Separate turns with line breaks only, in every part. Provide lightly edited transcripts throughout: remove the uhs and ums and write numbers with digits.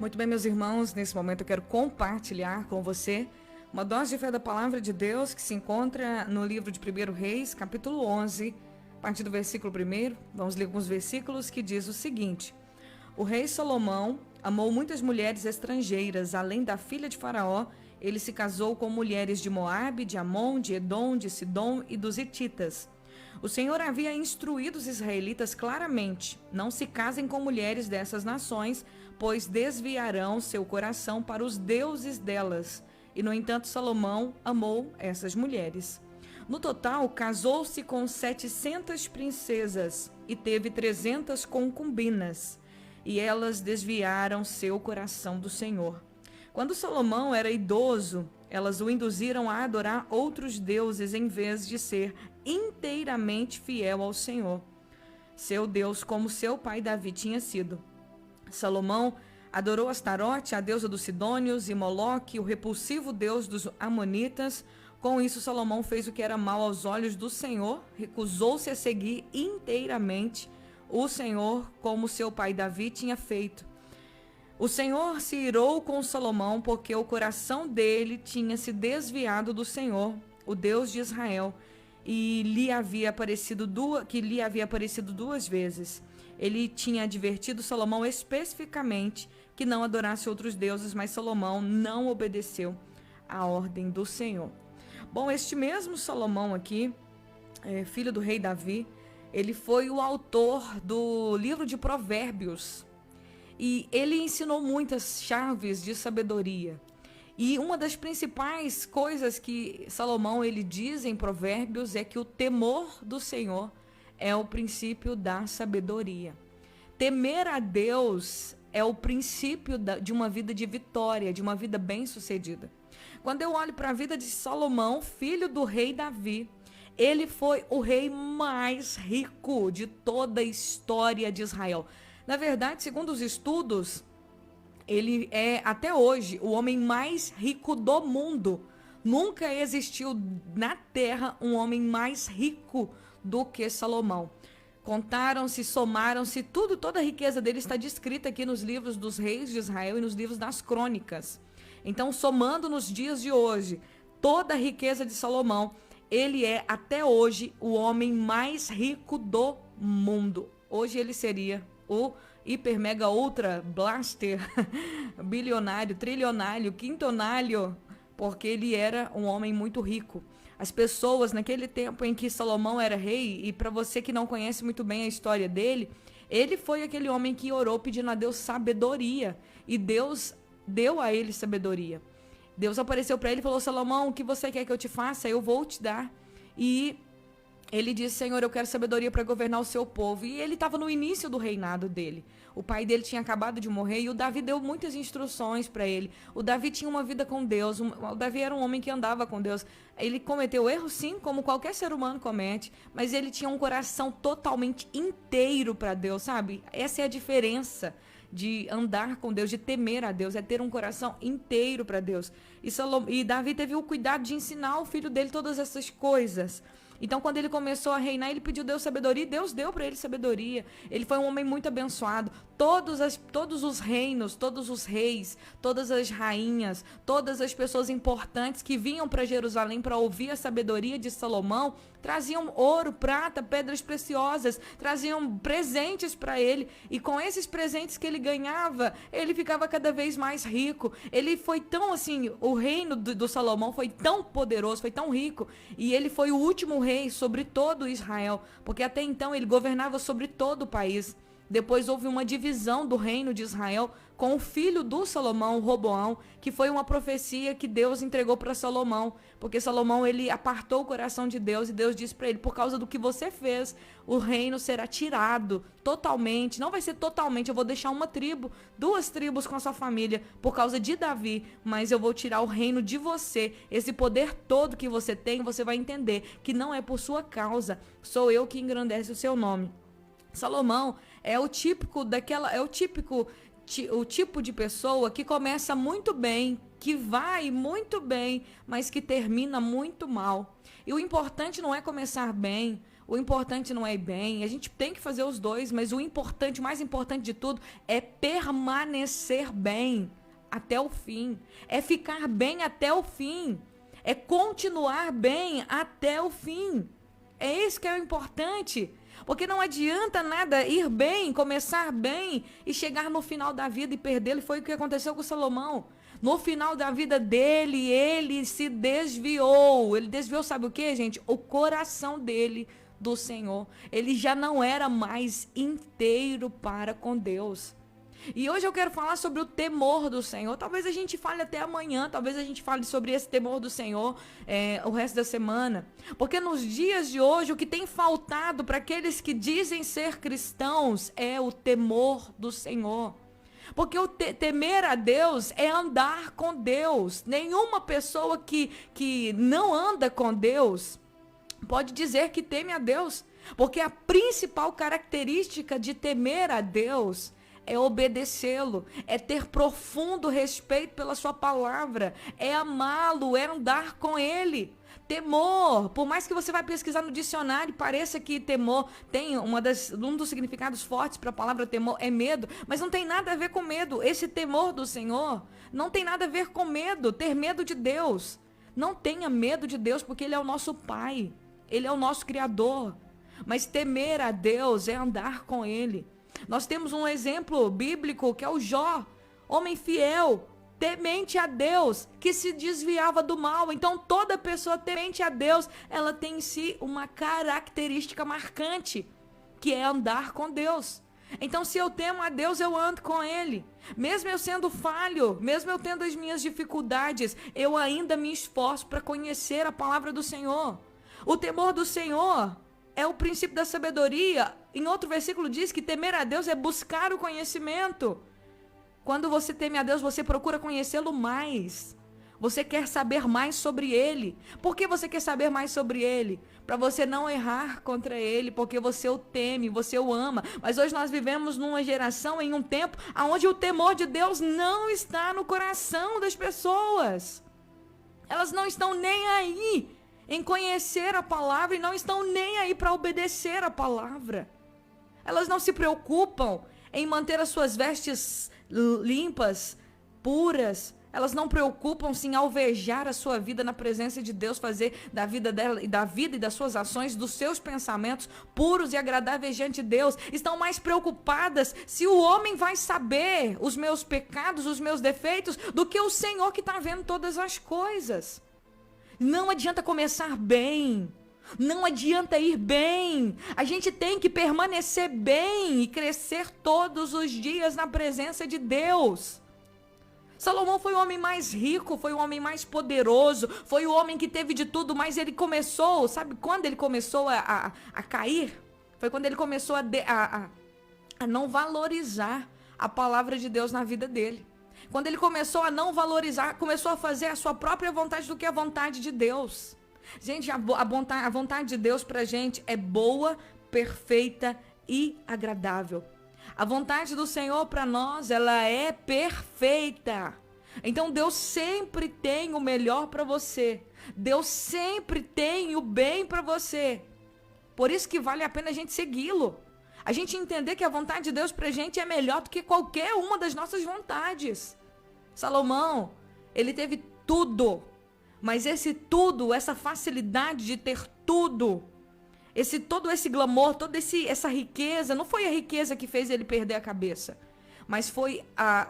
Muito bem, meus irmãos, nesse momento eu quero compartilhar com você uma dose de fé da palavra de Deus que se encontra no livro de 1 Reis, capítulo 11, a partir do versículo 1. Vamos ler alguns versículos que diz o seguinte: O rei Salomão amou muitas mulheres estrangeiras, além da filha de Faraó. Ele se casou com mulheres de Moabe, de Amon, de Edom, de Sidom e dos Hititas. O Senhor havia instruído os israelitas claramente: não se casem com mulheres dessas nações, pois desviarão seu coração para os deuses delas. E, no entanto, Salomão amou essas mulheres. No total, casou-se com 700 princesas e teve 300 concubinas, e elas desviaram seu coração do Senhor. Quando Salomão era idoso, elas o induziram a adorar outros deuses em vez de ser inteiramente fiel ao Senhor, seu Deus, como seu pai Davi tinha sido. Salomão adorou Astarote, a deusa dos Sidônios, e Moloque, o repulsivo deus dos Amonitas. Com isso, Salomão fez o que era mal aos olhos do Senhor, recusou-se a seguir inteiramente o Senhor, como seu pai Davi tinha feito. O Senhor se irou com Salomão, porque o coração dele tinha se desviado do Senhor, o Deus de Israel, e lhe havia aparecido duas vezes. Ele tinha advertido Salomão especificamente que não adorasse outros deuses, mas Salomão não obedeceu à ordem do Senhor. Bom, este mesmo Salomão aqui, filho do rei Davi, ele foi o autor do livro de Provérbios. E ele ensinou muitas chaves de sabedoria. E uma das principais coisas que Salomão ele diz em Provérbios é que o temor do Senhor é o princípio da sabedoria. Temer a Deus é o princípio de uma vida de vitória, de uma vida bem-sucedida. Quando eu olho para a vida de Salomão, filho do rei Davi, ele foi o rei mais rico de toda a história de Israel. Na verdade, segundo os estudos, ele é até hoje o homem mais rico do mundo. Nunca existiu na terra um homem mais rico do que Salomão. Contaram-se, somaram-se, toda a riqueza dele está descrita aqui nos livros dos reis de Israel e nos livros das crônicas. Então, somando nos dias de hoje, toda a riqueza de Salomão, ele é até hoje o homem mais rico do mundo. Hoje ele seria o hiper, mega, ultra, blaster, bilionário, trilionário, quintonário, porque ele era um homem muito rico. As pessoas, naquele tempo em que Salomão era rei, e para você que não conhece muito bem a história dele, ele foi aquele homem que orou pedindo a Deus sabedoria, e Deus deu a ele sabedoria. Deus apareceu para ele e falou: Salomão, o que você quer que eu te faça? Eu vou te dar. E ele disse: Senhor, eu quero sabedoria para governar o seu povo. E ele estava no início do reinado dele. O pai dele tinha acabado de morrer e o Davi deu muitas instruções para ele. O Davi tinha uma vida com Deus. O Davi era um homem que andava com Deus. Ele cometeu erros, sim, como qualquer ser humano comete, mas ele tinha um coração totalmente inteiro para Deus, sabe? Essa é a diferença de andar com Deus, de temer a Deus, é ter um coração inteiro para Deus. E Davi teve o cuidado de ensinar ao filho dele todas essas coisas. Então, quando ele começou a reinar, ele pediu a Deus sabedoria, e Deus deu para ele sabedoria. Ele foi um homem muito abençoado. Todos os reinos, todos os reis, todas as rainhas, todas as pessoas importantes que vinham para Jerusalém para ouvir a sabedoria de Salomão, traziam ouro, prata, pedras preciosas, traziam presentes para ele. E com esses presentes que ele ganhava, ele ficava cada vez mais rico. Ele foi tão assim, o reino do Salomão foi tão poderoso, foi tão rico, e ele foi o último rei sobre todo Israel, porque até então ele governava sobre todo o país. Depois houve uma divisão do reino de Israel com o filho do Salomão, Roboão, que foi uma profecia que Deus entregou para Salomão, porque Salomão ele apartou o coração de Deus, e Deus disse para ele: por causa do que você fez, o reino será tirado totalmente. Não vai ser totalmente, eu vou deixar uma tribo, 2 tribos com a sua família por causa de Davi, mas eu vou tirar o reino de você. Esse poder todo que você tem, você vai entender que não é por sua causa, sou eu que engrandece o seu nome. Salomão é o típico o tipo de pessoa que começa muito bem, que vai muito bem, mas que termina muito mal. E o importante não é começar bem, O importante não é ir bem, a gente tem que fazer os dois, mas o mais importante de tudo, é permanecer bem até o fim. É ficar bem até o fim. É continuar bem até o fim. É isso que é o importante. Porque não adianta nada ir bem, começar bem e chegar no final da vida e perdê-lo. E foi o que aconteceu com Salomão. No final da vida dele, ele se desviou. Ele desviou, sabe o que, gente? O coração dele do Senhor. Ele já não era mais inteiro para com Deus. E hoje eu quero falar sobre o temor do Senhor. Talvez a gente fale até amanhã, talvez a gente fale sobre esse temor do Senhor o resto da semana. Porque nos dias de hoje, o que tem faltado para aqueles que dizem ser cristãos é o temor do Senhor. Porque o temer a Deus é andar com Deus. Nenhuma pessoa que não anda com Deus pode dizer que teme a Deus. Porque a principal característica de temer a Deus é obedecê-lo, é ter profundo respeito pela sua palavra, é amá-lo, é andar com ele. Temor, por mais que você vá pesquisar no dicionário, pareça que temor tem um dos significados fortes para a palavra temor é medo, mas não tem nada a ver com medo. Esse temor do Senhor não tem nada a ver com medo, ter medo de Deus. Não tenha medo de Deus, porque Ele é o nosso Pai, Ele é o nosso Criador. Mas temer a Deus é andar com Ele. Nós temos um exemplo bíblico que é o Jó, homem fiel, temente a Deus, que se desviava do mal. Então toda pessoa temente a Deus, ela tem em si uma característica marcante, que é andar com Deus. Então se eu temo a Deus, eu ando com Ele. Mesmo eu sendo falho, mesmo eu tendo as minhas dificuldades, eu ainda me esforço para conhecer a palavra do Senhor. O temor do Senhor é o princípio da sabedoria. Em outro versículo diz que temer a Deus é buscar o conhecimento. Quando você teme a Deus, você procura conhecê-lo mais. Você quer saber mais sobre Ele. Por que você quer saber mais sobre Ele? Para você não errar contra Ele, porque você o teme, você o ama. Mas hoje nós vivemos numa geração, em um tempo, onde o temor de Deus não está no coração das pessoas. Elas não estão nem aí em conhecer a palavra e não estão nem aí para obedecer a palavra. Elas não se preocupam em manter as suas vestes limpas, puras. Elas não preocupam-se em alvejar a sua vida na presença de Deus, fazer da vida dela e da vida e das suas ações, dos seus pensamentos puros e agradáveis diante de Deus. Estão mais preocupadas se o homem vai saber os meus pecados, os meus defeitos, do que o Senhor que está vendo todas as coisas. Não adianta começar bem, não adianta ir bem, a gente tem que permanecer bem e crescer todos os dias na presença de Deus. Salomão foi o homem mais rico, foi o homem mais poderoso, foi o homem que teve de tudo, mas ele começou, sabe quando ele começou a cair? Foi quando ele começou a não valorizar a palavra de Deus na vida dele. Quando ele começou a não valorizar, começou a fazer a sua própria vontade do que a vontade de Deus. Gente, a vontade de Deus pra gente é boa, perfeita e agradável. A vontade do Senhor para nós, ela é perfeita. Então Deus sempre tem o melhor para você. Deus sempre tem o bem para você. Por isso que vale a pena a gente segui-lo. A gente entender que a vontade de Deus pra gente é melhor do que qualquer uma das nossas vontades. Salomão, ele teve tudo. Mas esse tudo, essa facilidade de ter tudo, todo esse glamour, toda essa riqueza, não foi a riqueza que fez ele perder a cabeça, mas foi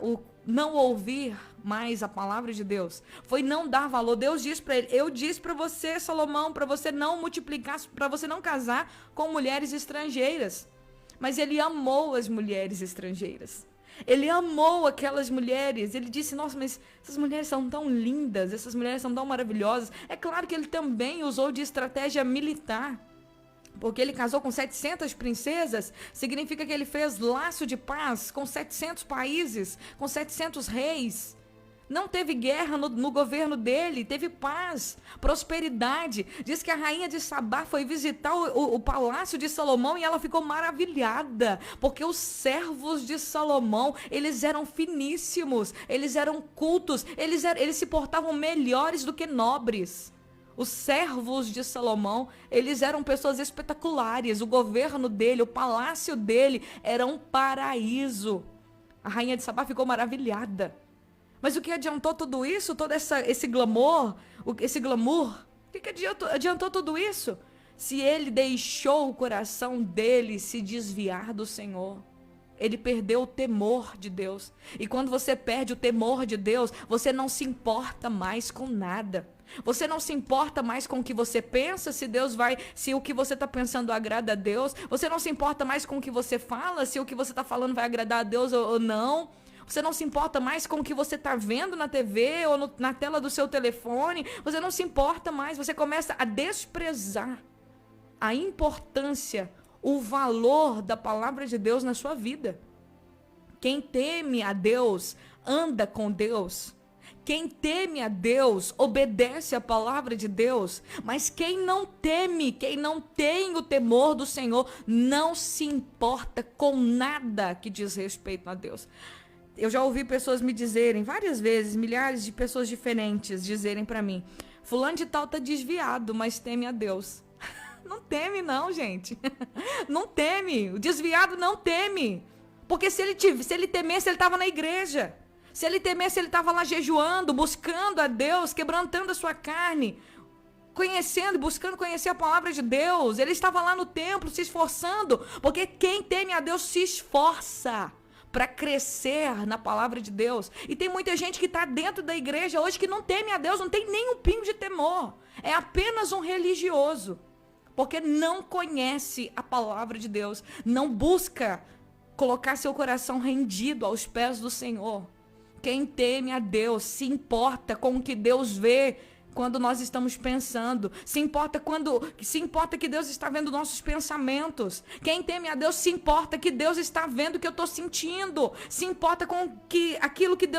o não ouvir mais a palavra de Deus, foi não dar valor. Deus disse para ele: eu disse para você, Salomão, para você não multiplicar, para você não casar com mulheres estrangeiras. Mas ele amou as mulheres estrangeiras. Ele amou aquelas mulheres. Ele disse: nossa, mas essas mulheres são tão lindas, essas mulheres são tão maravilhosas. É claro que ele também usou de estratégia militar, porque ele casou com 700 princesas. Significa que ele fez laço de paz com 700 países, com 700 reis. Não teve guerra no governo dele, teve paz, prosperidade. Diz que a rainha de Sabá foi visitar o palácio de Salomão e ela ficou maravilhada, porque os servos de Salomão, eles eram finíssimos, eles eram cultos, eles se portavam melhores do que nobres. Os servos de Salomão, eles eram pessoas espetaculares. O governo dele, o palácio dele era um paraíso. A rainha de Sabá ficou maravilhada. Mas o que adiantou tudo isso? Todo esse glamour? O que adiantou tudo isso? Se ele deixou o coração dele se desviar do Senhor. Ele perdeu o temor de Deus. E quando você perde o temor de Deus, você não se importa mais com nada. Você não se importa mais com o que você pensa, se o que você está pensando agrada a Deus. Você não se importa mais com o que você fala, se o que você está falando vai agradar a Deus ou não. Você não se importa mais com o que você está vendo na TV ou na tela do seu telefone. Você não se importa mais. Você começa a desprezar a importância, o valor da palavra de Deus na sua vida. Quem teme a Deus, anda com Deus. Quem teme a Deus, obedece a palavra de Deus. Mas quem não teme, quem não tem o temor do Senhor, não se importa com nada que diz respeito a Deus. Eu já ouvi pessoas me dizerem, várias vezes, milhares de pessoas diferentes dizerem para mim: fulano de tal tá desviado, mas teme a Deus. Não teme não, gente. Não teme. O desviado não teme. Porque se ele temesse, ele estava na igreja. Se ele temesse, ele estava lá jejuando, buscando a Deus, quebrantando a sua carne, buscando conhecer a palavra de Deus. Ele estava lá no templo se esforçando, porque quem teme a Deus se esforça para crescer na palavra de Deus. E tem muita gente que está dentro da igreja hoje que não teme a Deus, não tem nem um pingo de temor. É apenas um religioso, porque não conhece a palavra de Deus, não busca colocar seu coração rendido aos pés do Senhor. Quem teme a Deus se importa com o que Deus vê quando nós estamos pensando, se importa que Deus está vendo nossos pensamentos. Quem teme a Deus se importa que Deus está vendo o que eu estou sentindo, se importa com que aquilo que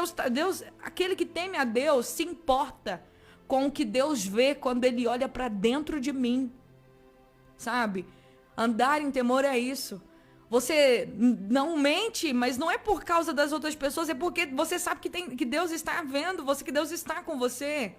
aquele que teme a Deus se importa com o que Deus vê quando Ele olha para dentro de mim, sabe? Andar em temor é isso. Você não mente, mas não é por causa das outras pessoas, é porque você sabe que Deus está vendo você, que Deus está com você.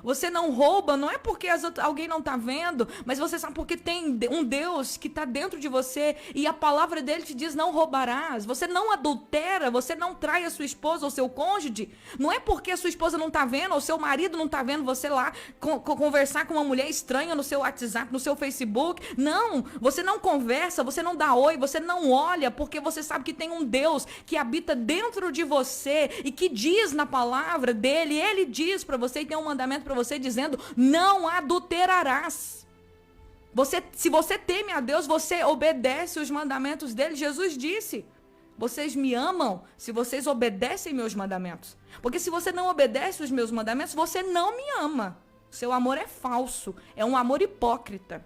Você não rouba, não é porque alguém não está vendo, mas você sabe porque tem um Deus que está dentro de você e a palavra dele te diz: não roubarás. Você não adultera, você não trai a sua esposa ou seu cônjuge. Não é porque a sua esposa não está vendo ou seu marido não está vendo você lá conversar com uma mulher estranha no seu WhatsApp, no seu Facebook. Não, você não conversa, você não dá oi, você não olha, porque você sabe que tem um Deus que habita dentro de você e que diz na palavra dele, ele diz para você e tem um mandamento para você dizendo: não adulterarás. Se você teme a Deus, você obedece os mandamentos dele. Jesus disse: vocês me amam se vocês obedecem meus mandamentos. Porque se você não obedece os meus mandamentos, você não me ama. Seu amor é falso, é um amor hipócrita.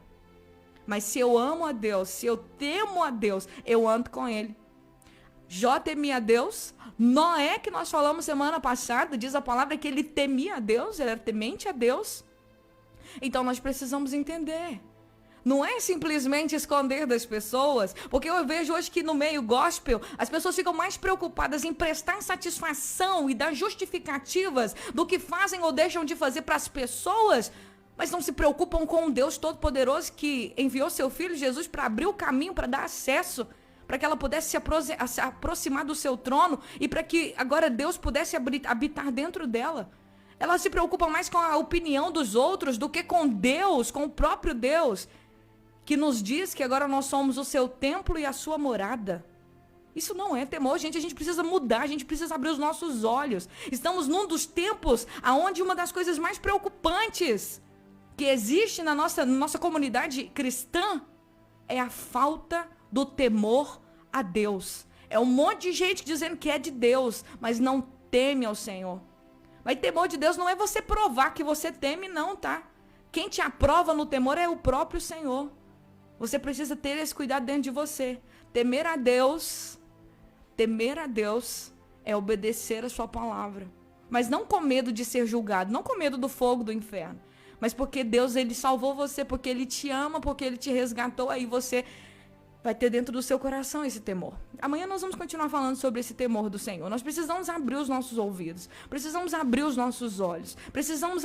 Mas se eu amo a Deus, se eu temo a Deus, eu ando com ele. Jó temia a Deus. Noé, que nós falamos semana passada, diz a palavra que ele temia a Deus, ele era temente a Deus. Então nós precisamos entender. Não é simplesmente esconder das pessoas, porque eu vejo hoje que no meio gospel, as pessoas ficam mais preocupadas em prestar satisfação e dar justificativas do que fazem ou deixam de fazer para as pessoas, mas não se preocupam com um Deus Todo-Poderoso que enviou seu Filho Jesus para abrir o caminho, para dar acesso, para que ela pudesse se aproximar do seu trono e para que agora Deus pudesse habitar dentro dela. Ela se preocupa mais com a opinião dos outros do que com Deus, com o próprio Deus, que nos diz que agora nós somos o seu templo e a sua morada. Isso não é temor, gente. A gente precisa mudar, a gente precisa abrir os nossos olhos. Estamos num dos tempos onde uma das coisas mais preocupantes que existe na nossa comunidade cristã é a falta do temor a Deus. É um monte de gente dizendo que é de Deus, mas não teme ao Senhor. Mas temor de Deus não é você provar que você teme, não, tá? Quem te aprova no temor é o próprio Senhor. Você precisa ter esse cuidado dentro de você. Temer a Deus é obedecer a sua palavra. Mas não com medo de ser julgado, não com medo do fogo do inferno. Mas porque Deus, ele salvou você, porque ele te ama, porque ele te resgatou, aí você vai ter dentro do seu coração esse temor. Amanhã nós vamos continuar falando sobre esse temor do Senhor. Nós precisamos abrir os nossos ouvidos, precisamos abrir os nossos olhos, precisamos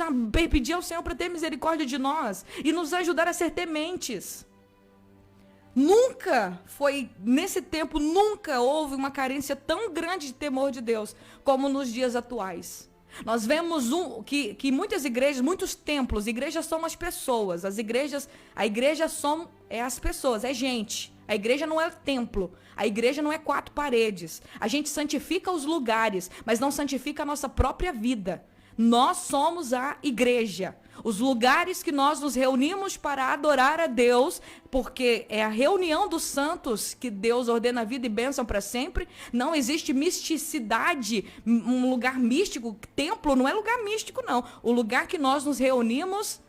pedir ao Senhor para ter misericórdia de nós e nos ajudar a ser tementes. Nesse tempo, nunca houve uma carência tão grande de temor de Deus como nos dias atuais. Nós vemos que muitas igrejas, muitos templos, igrejas são as pessoas, a igreja é as pessoas, é gente. A igreja não é templo, a igreja não é 4 paredes. A gente santifica os lugares, mas não santifica a nossa própria vida. Nós somos a igreja, os lugares que nós nos reunimos para adorar a Deus, porque é a reunião dos santos que Deus ordena vida e bênção para sempre. Não existe misticidade, um lugar místico. Templo não é lugar místico, não. O lugar que nós nos reunimos,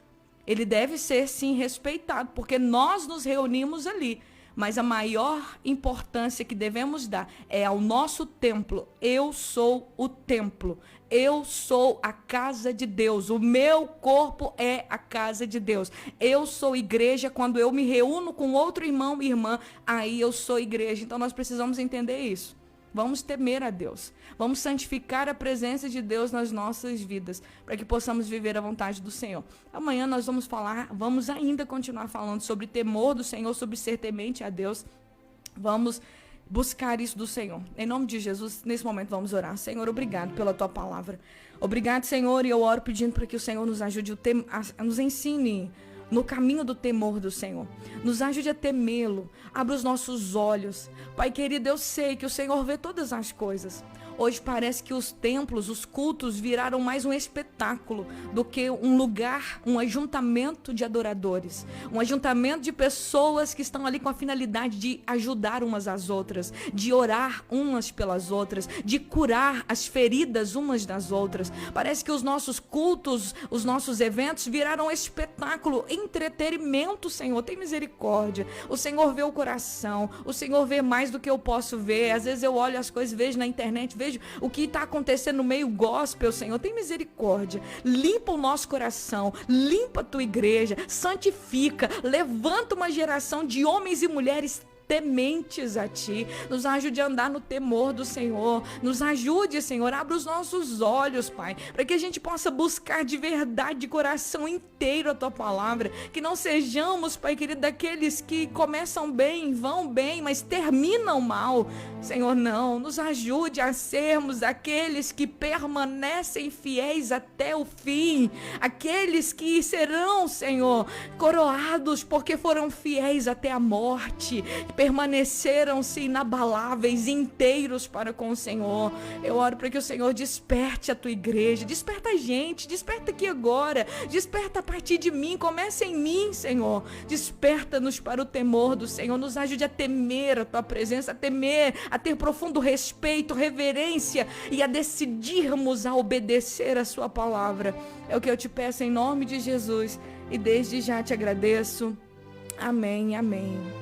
ele deve ser sim respeitado, porque nós nos reunimos ali. Mas a maior importância que devemos dar é ao nosso templo. Eu sou o templo. Eu sou a casa de Deus. O meu corpo é a casa de Deus. Eu sou igreja quando eu me reúno com outro irmão e irmã. Aí eu sou igreja. Então nós precisamos entender isso. Vamos temer a Deus. Vamos santificar a presença de Deus nas nossas vidas, para que possamos viver a vontade do Senhor. Amanhã nós vamos ainda continuar falando sobre temor do Senhor, sobre ser temente a Deus. Vamos buscar isso do Senhor. Em nome de Jesus, nesse momento vamos orar. Senhor, obrigado pela tua palavra. Obrigado, Senhor, e eu oro pedindo para que o Senhor nos ajude, nos ensine no caminho do temor do Senhor. Nos ajude a temê-lo. Abra os nossos olhos. Pai querido, eu sei que o Senhor vê todas as coisas. Hoje parece que os templos, os cultos viraram mais um espetáculo do que um lugar, um ajuntamento de adoradores. Um ajuntamento de pessoas que estão ali com a finalidade de ajudar umas às outras, de orar umas pelas outras, de curar as feridas umas das outras. Parece que os nossos cultos, os nossos eventos viraram um espetáculo, entretenimento, Senhor. Tem misericórdia. O Senhor vê o coração. O Senhor vê mais do que eu posso ver. Às vezes eu olho as coisas, vejo na internet, vejo o que está acontecendo no meio gospel, Senhor. Tem misericórdia. Limpa o nosso coração. Limpa a tua igreja. Santifica. Levanta uma geração de homens e mulheres tementes a ti. Nos ajude a andar no temor do Senhor. Nos ajude, Senhor. Abra os nossos olhos, Pai, para que a gente possa buscar de verdade, de coração inteiro a tua palavra. Que não sejamos, Pai querido, daqueles que começam bem, vão bem, mas terminam mal. Senhor, não. Nos ajude a sermos aqueles que permanecem fiéis até o fim. Aqueles que serão, Senhor, coroados porque foram fiéis até a morte. Permaneceram-se inabaláveis, inteiros para com o Senhor. Eu oro para que o Senhor desperte a tua igreja, desperta a gente, desperta aqui agora, desperta a partir de mim, começa em mim, Senhor. Desperta-nos para o temor do Senhor, nos ajude a temer a tua presença, a temer, a ter profundo respeito, reverência e a decidirmos a obedecer a sua palavra. É o que eu te peço em nome de Jesus e desde já te agradeço. Amém, amém.